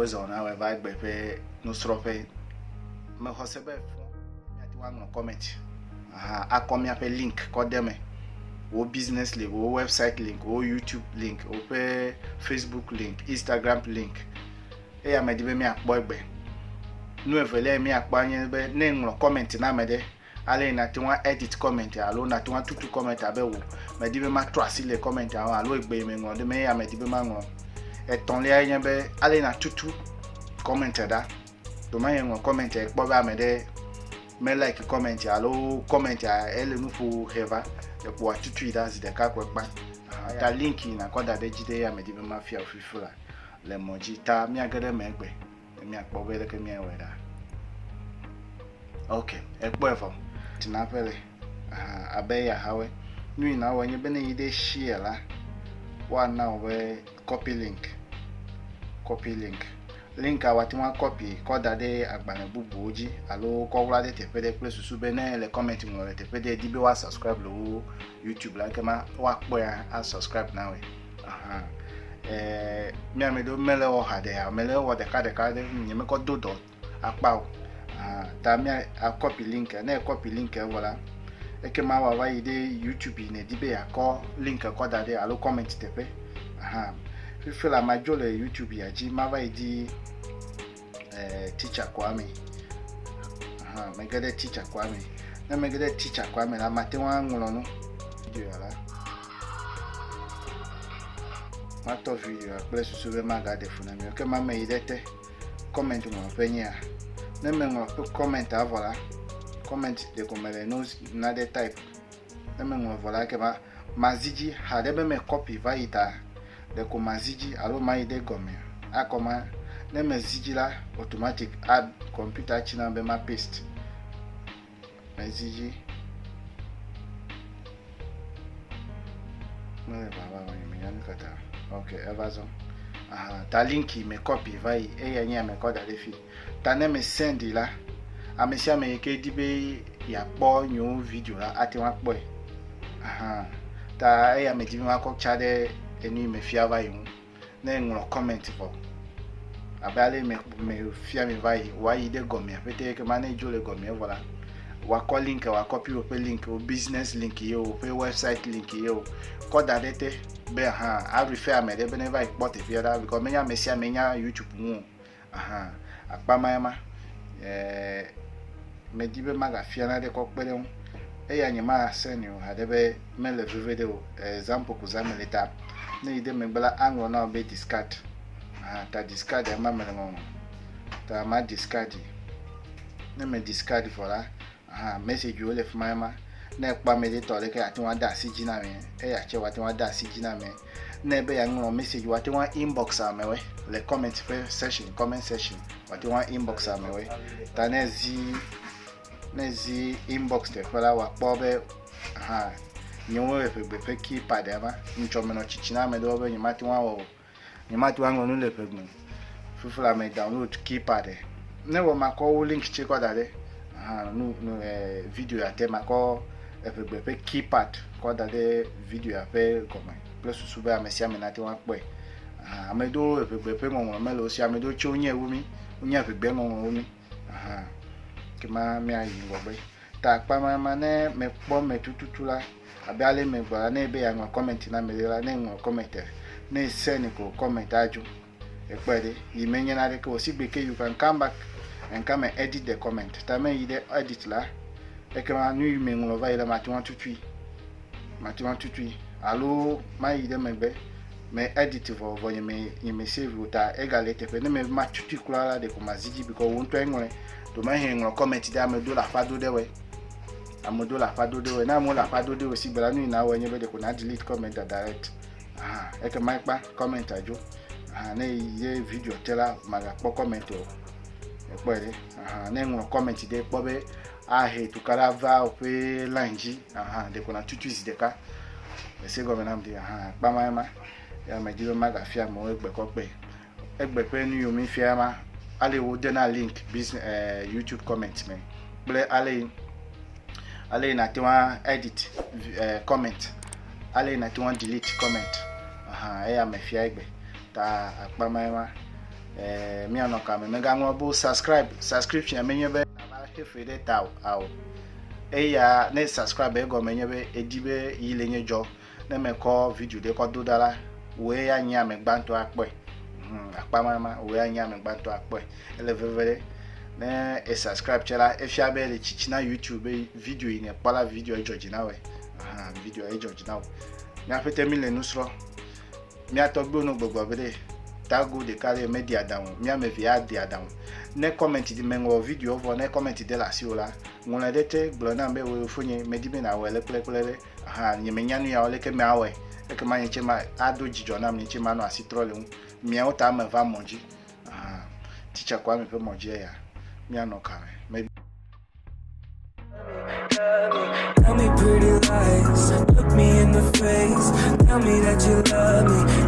on our vibe be no strofe me hosebe fun ati wa no comment a come here link ko dem o business link o website link o YouTube link o pe Facebook link Instagram link e ya me di be mi akpo egbe nu evele mi akpo anye be ne no comment na me de ale na ti wa edit comment alo na ti wa tutu comment abewo me di be ma trasi le comment alo egbe me ngo de me ya me di be ma ngo eton le ayen be ale na tutu comment da do ma yen ngo comment e po ba me de me like comment alo comment ele nu fu heva e po tutu da zi de ka ko pa ta link na ko da de jide ya me di be ma fia ofifura le moji ta mi agede me egbe mi akpo be le ke mi ewe da okay ekpo efo tinapele abeya hawe nui na wanye bene ide share la wa na we copy link awati wa copy ko dade agbana bubu oji alo ko wala de tepede place susu bene le comment mo le tepede dibe wa subscribe lo YouTube la kema wa po ya a subscribe na we mi amedo mele o hade ya mele o de ka de nyeme ko dodo apa o ta mi a copy link na copy link wala ekema wa ide YouTube ne dibe ya ko link ko dade alo comment tepe fifi la majole YouTube ya ji ma va idi teacher Kwame megede teacher Kwame na megede teacher Kwame la matewa ngulo no video ya la mato video après susu ma gade funa mi okema me idete comment mo penya na me ngo comment voilà comment de komele no na de type na me ngo voilà ke maziji hadebe me copy va ita de ko maziji alo ma ide gome akoma na me ziji la automatic add computer china be ma paste maziji mele baba wa mi yan kata okay evazon ta linki me copy vai e yanya me ko da defi ta na me send la amesia me ke dibe ya po nyu video la ati wa po ta e ya me dibe ma ko chade eni me fia vai na ngro comment for abale me fia me vai wa ide gomi apete ke manage le gomi voilà wa ko link wa copy o pe link o business link yo o pe website link yo ko da dete be I refer me de be never export if you because menya mesia menya YouTube mu akpamayama me dibe maga fiana de ko pere un e ya nyima senio hadebe mele video example ku zameleta ne ide me bala anglo na be discard ta discard e ma mele ngo ta ma discard ne me discard voilà message yo le fmayama na ekpa me de tole ke ati wa da si jina me e ya che wa ti wa da si jina me na be ya ngro message wa ti wa inbox amewe le comment section wa ti wa inbox amewe ta nezi inbox te fala wa pobe nyewe pe keypad ama nchome no chichina me do be nyimati wa ngro le pe gnu fufula me download keypad ne wo mako link che ko dale video ya tema ko pe keypad ko dale video ya pe comment plus suba amesia me nati wa pe amedo pe ngoro melo si amedo che onye wumi onye pe ngoro wumi kema me ayi ngogbe ta pa mama ne me po me tututula abiale me gba na ebe ya ngo comment na me la ne ngo commenter ne send ko comment aju e pede yimenye na de ko si gbeke you can come back and come and edit the comment ta me ide edit la e kema nu me ngo va ile mati wan tutui alo ma ide megbe me edit vo me save ta egalete pe ne me ma tutui kula la de ko maziji because won to enwe to ma he ngo comment da me do la fado de we amodo la fado de we na mo la fado de we si bela nu na we nye be de ko na delete comment direct e ke ma pa comment ajo na ye video tela maga po comment o e po de na ngo comment de po be he to kala va o pe lanji de ko na tutu si de ka e se go menam de pa ma ya me di maga fia mo egbe ko pe nu yo mi fia ma ale wo de na link business YouTube comment me ble ale na ti wa edit comment ale na ti wa delete comment e ya me fia egbe ta apama mi anoka me mega ngo subscription menye be na hefede taw aw eya ne subscribe ego menye be edibe yilenye jo na me ko video de ko dodala we ya nya me gbanto akpo akpamama we ya nya me gbanto akpo elevevele na subscribe chela efia be le chichina YouTube video ine pala video ejojina we video ejojina we mi afete mi le nusro mi atogbo no gbogbo bere tago de carry media down mi amevi adia down ne comment di mengo video vo ne comment de la siola ngona dete blona mbe we fonye medibe na wele pleplele nyemenya ya ole ke me awe e ke manye chema ado jijo na mi chema no asitrole mi ota me va monji teacher Kwame pe monji ya mi anoka me. Tell me pretty lies, look me in the face, tell me that you love me.